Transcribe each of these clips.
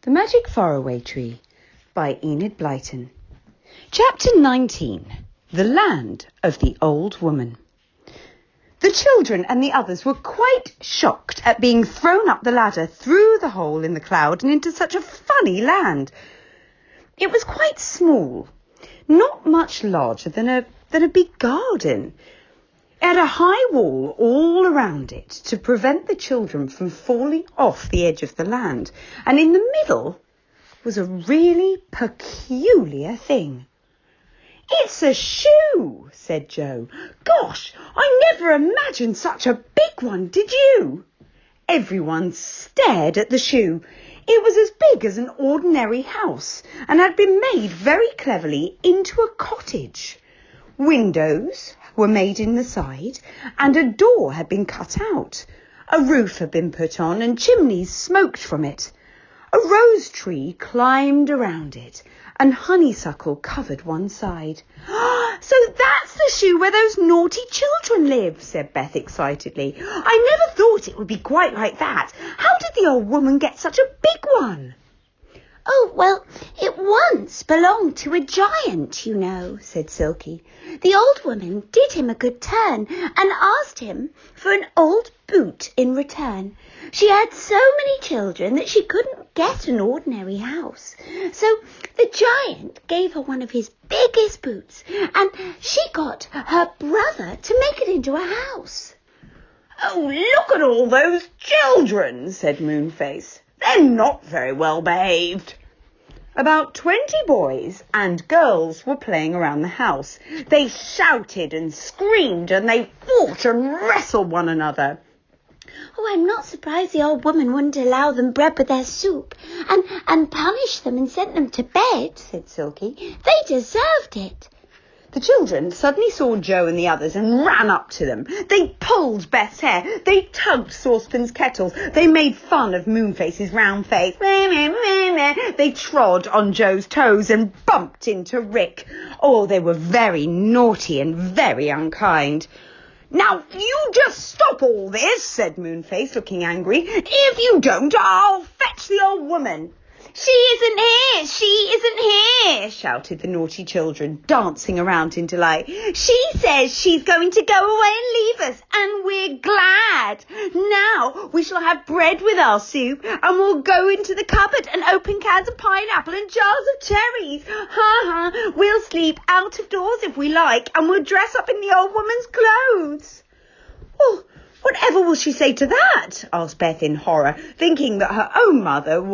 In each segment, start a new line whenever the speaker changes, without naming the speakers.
The Magic Faraway Tree by Enid Blyton. Chapter 19. The Land of the Old Woman. The children and the others were quite shocked at being thrown up the ladder through the hole in the cloud and into such a funny land. It was quite small, not much larger than a big garden. It had a high wall all around it to prevent the children from falling off the edge of the land, and in the middle was a really peculiar thing. "It's a shoe," said Joe. "Gosh, I never imagined such a big one, did you?" Everyone stared at the shoe. It was as big as an ordinary house and had been made very cleverly into a cottage. Windows were made in the side and a door had been cut out. A roof had been put on and chimneys smoked from it. A rose tree climbed around it and honeysuckle covered one side. "So that's the shoe where those naughty children live," said Beth excitedly. "I never thought it would be quite like that. How did the old woman get such a big one?"
"Oh, well, it once belonged to a giant, you know," said Silky. "The old woman did him a good turn and asked him for an old boot in return. She had so many children that she couldn't get an ordinary house. So the giant gave her one of his biggest boots, and she got her brother to make it into a house."
"Oh, look at all those children," said Moonface. "They're not very well behaved." About 20 boys and girls were playing around the house. They shouted and screamed and they fought and wrestled one another.
"Oh, I'm not surprised the old woman wouldn't allow them bread with their soup and punish them and sent them to bed," said Silky. "They deserved it."
The children suddenly saw Joe and the others and ran up to them. They pulled Beth's hair. They tugged Saucepan's kettles. They made fun of Moonface's round face. They trod on Joe's toes and bumped into Rick. Oh, they were very naughty and very unkind. "Now, you just stop all this," said Moonface, looking angry. "If you don't, I'll fetch the old woman." "She isn't here! She isn't here!" shouted the naughty children, dancing around in delight. "She says she's going to go away and leave us, and we're glad. Now we shall have bread with our soup, and we'll go into the cupboard and open cans of pineapple and jars of cherries. We'll sleep out of doors if we like, and we'll dress up in the old woman's clothes." "Well, whatever will she say to that?" asked Beth in horror, thinking that her own mother,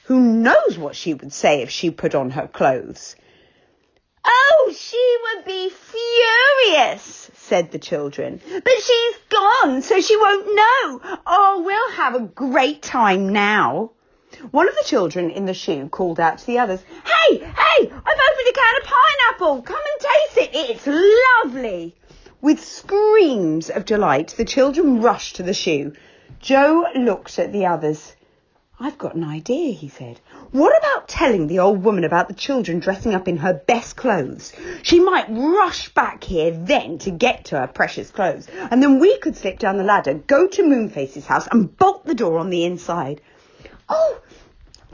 who knows what she would say if she put on her clothes? "Oh, she would be furious," said the children. "But she's gone, so she won't know. Oh, we'll have a great time now." One of the children in the shoe called out to the others, Hey, I've opened a can of pineapple. Come and taste it. It's lovely." With screams of delight, the children rushed to the shoe. Joe looked at the others. "I've got an idea," he said. "What about telling the old woman about the children dressing up in her best clothes? She might rush back here then to get to her precious clothes, and then we could slip down the ladder, go to Moonface's house and bolt the door on the inside."
"Oh,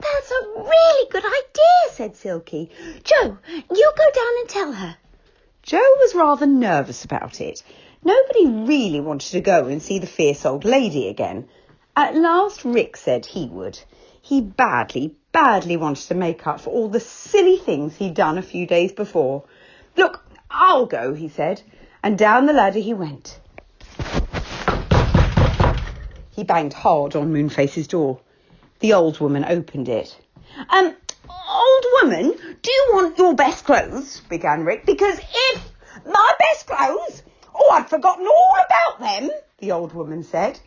that's a really good idea," said Silky. "Joe, you go down and tell her."
Joe was rather nervous about it. Nobody really wanted to go and see the fierce old lady again. At last Rick said he would. He badly wanted to make up for all the silly things he'd done a few days before. "Look, I'll go," he said, and down the ladder he went. He banged hard on Moonface's door. The old woman opened it. "Old woman, do you want your best clothes?" began Rick. "Because if my best clothes? Oh, I'd forgotten all about them," the old woman said.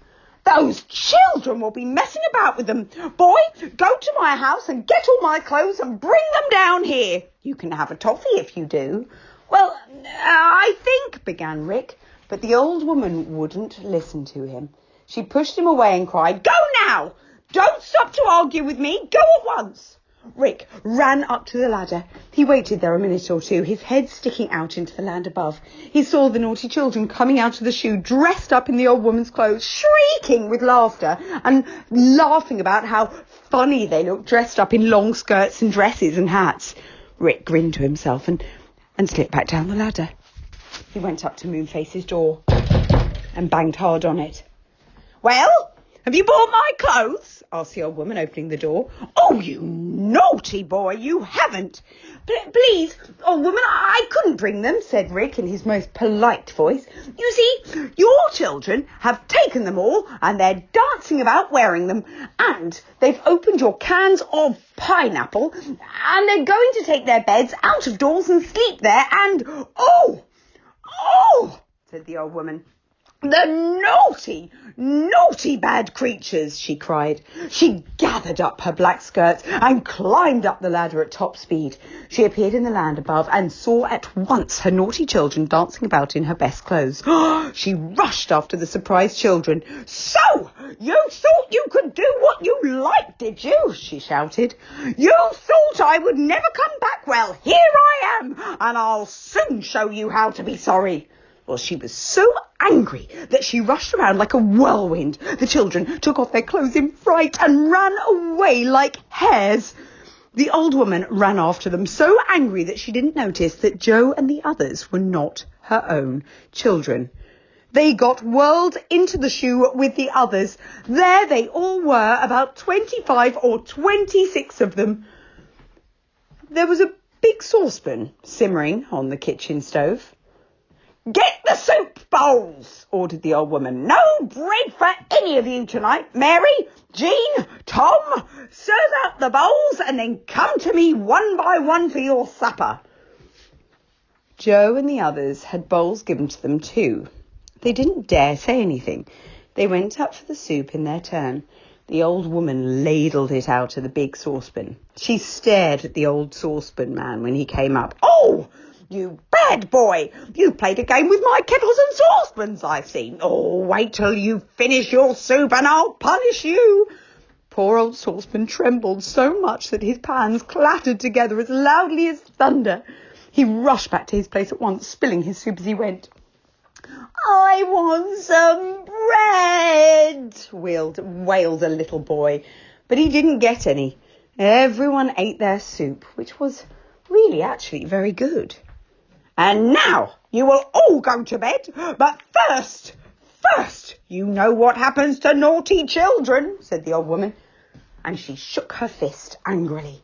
"Those children will be messing about with them. Boy, go to my house and get all my clothes and bring them down here. You can have a toffee if you do." "Well, I think," began Rick, but the old woman wouldn't listen to him. She pushed him away and cried, "Go now! Don't stop to argue with me. Go at once." Rick ran up to the ladder. He waited there a minute or two, his head sticking out into the land above. He saw the naughty children coming out of the shoe, dressed up in the old woman's clothes, shrieking with laughter and laughing about how funny they looked dressed up in long skirts and dresses and hats. Rick grinned to himself and slipped back down the ladder. He went up to Moonface's door and banged hard on it. "Well, have you bought my clothes?" asked the old woman, opening the door. "Oh, you naughty boy, you haven't." "Please, old woman, I couldn't bring them," said Rick in his most polite voice. "You see, your children have taken them all and they're dancing about wearing them. And they've opened your cans of pineapple and they're going to take their beds out of doors and sleep there and... Oh, said the old woman. "The naughty bad creatures," she cried. She gathered up her black skirts and climbed up the ladder at top speed. She appeared in the land above and saw at once her naughty children dancing about in her best clothes. She rushed after the surprised children. "So, you thought you could do what you liked, did you?" she shouted. "You thought I would never come back? Well, here I am, and I'll soon show you how to be sorry." Well, she was so angry that she rushed around like a whirlwind. The children took off their clothes in fright and ran away like hares. The old woman ran after them, so angry that she didn't notice that Joe and the others were not her own children. They got whirled into the shoe with the others. There they all were, about 25 or 26 of them. There was a big saucepan simmering on the kitchen stove. "Get the soup bowls," ordered the old woman. "No bread for any of you tonight. Mary, Jean, Tom, serve out the bowls and then come to me one by one for your supper." Joe and the others had bowls given to them too. They didn't dare say anything. They went up for the soup in their turn. The old woman ladled it out of the big saucepan. She stared at the old saucepan man when he came up. "Oh, you bad boy! You played a game with my kettles and saucepans, I've seen. Oh, wait till you finish your soup and I'll punish you." Poor old saucepan trembled so much that his pans clattered together as loudly as thunder. He rushed back to his place at once, spilling his soup as he went. "I want some bread," wailed a little boy. But he didn't get any. Everyone ate their soup, which was really actually very good. "And now you will all go to bed, but first, you know what happens to naughty children," said the old woman. And she shook her fist angrily.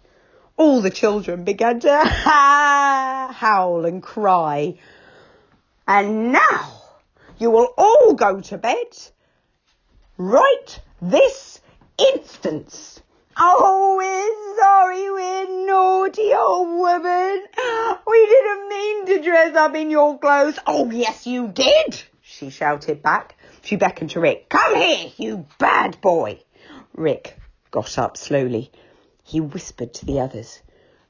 All the children began to howl and cry. "And now you will all go to bed right this instant." "Oh, we're sorry, we're naughty, old woman. We didn't mean to dress up in your clothes." "Oh, yes, you did," she shouted back. She beckoned to Rick. "Come here, you bad boy." Rick got up slowly. He whispered to the others.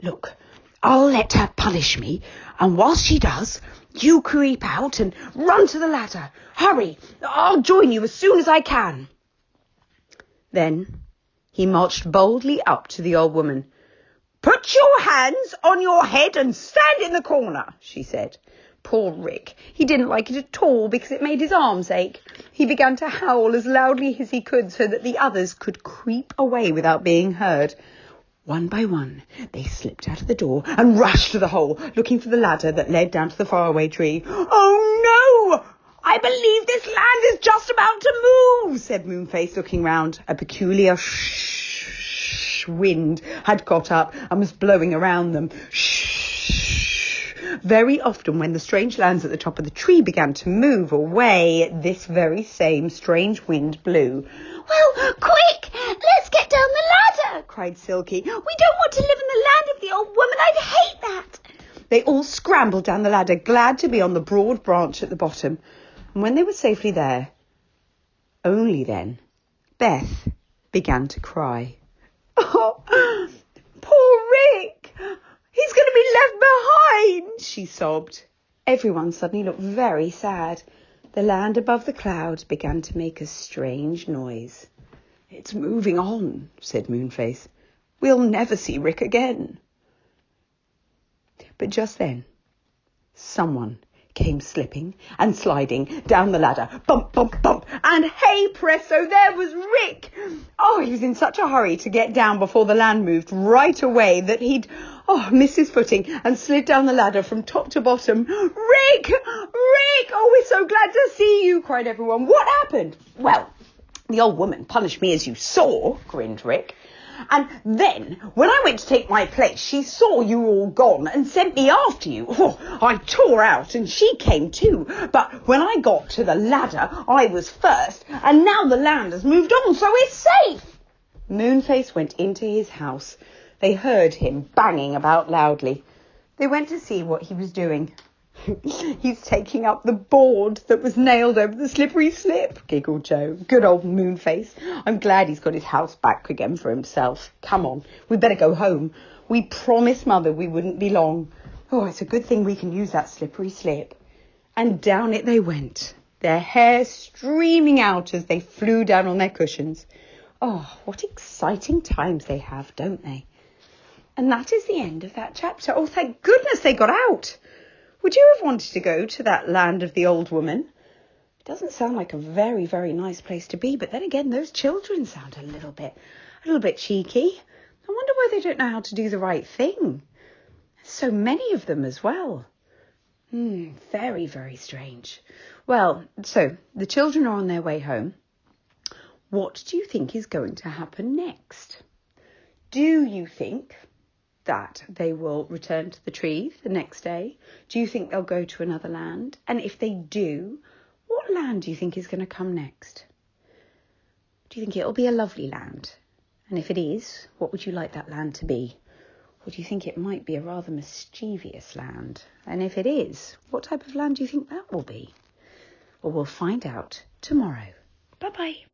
"Look, I'll let her punish me, and whilst she does, you creep out and run to the ladder. Hurry, I'll join you as soon as I can." Then he marched boldly up to the old woman. "Put your hands on your head and stand in the corner," she said. Poor Rick. He didn't like it at all because it made his arms ache. He began to howl as loudly as he could so that the others could creep away without being heard. One by one, they slipped out of the door and rushed to the hole, looking for the ladder that led down to the faraway tree. "Oh, no! I believe this land is just about to move," said Moonface, looking round. A peculiar wind had got up and was blowing around them. Very often when the strange lands at the top of the tree began to move away, this very same strange wind blew.
"Well, quick, let's get down the ladder," cried Silky. "We don't want to live in the land of the old woman. I'd hate that."
They all scrambled down the ladder, glad to be on the broad branch at the bottom. And when they were safely there, only then, Beth began to cry. "Oh, poor Rick! He's going to be left behind," she sobbed. Everyone suddenly looked very sad. The land above the clouds began to make a strange noise. "It's moving on," said Moonface. We'll never see Rick again. But just then, someone came slipping and sliding down the ladder. Bump, bump, bump. And hey presto, there was Rick. Oh, he was in such a hurry to get down before the land moved right away that he'd missed his footing and slid down the ladder from top to bottom. Rick! Rick! Oh, we're so glad to see you, cried everyone. What happened? Well, the old woman punished me as you saw, grinned Rick. And then, when I went to take my place, she saw you were all gone and sent me after you. Oh, I tore out and she came too. But when I got to the ladder, I was first. And now the land has moved on, so we're safe. Moonface went into his house. They heard him banging about loudly. They went to see what he was doing. He's taking up the board that was nailed over the slippery slip, giggled Joe. Good old Moonface. I'm glad he's got his house back again for himself. Come on, we'd better go home. We promised Mother we wouldn't be long. Oh, it's a good thing we can use that slippery slip. And down it they went, their hair streaming out as they flew down on their cushions. Oh, what exciting times they have, don't they? And that is the end of that chapter. Oh, thank goodness they got out. Would you have wanted to go to that land of the old woman? It doesn't sound like a very, very nice place to be, but then again, those children sound a little bit cheeky. I wonder why they don't know how to do the right thing. There's so many of them as well. Very, very strange. Well, so the children are on their way home. What do you think is going to happen next? Do you think that they will return to the tree the next day? Do you think they'll go to another land? And if they do, what land do you think is going to come next? Do you think it'll be a lovely land? And if it is, what would you like that land to be? Or do you think it might be a rather mischievous land? And if it is, what type of land do you think that will be? Well, we'll find out tomorrow. Bye-bye.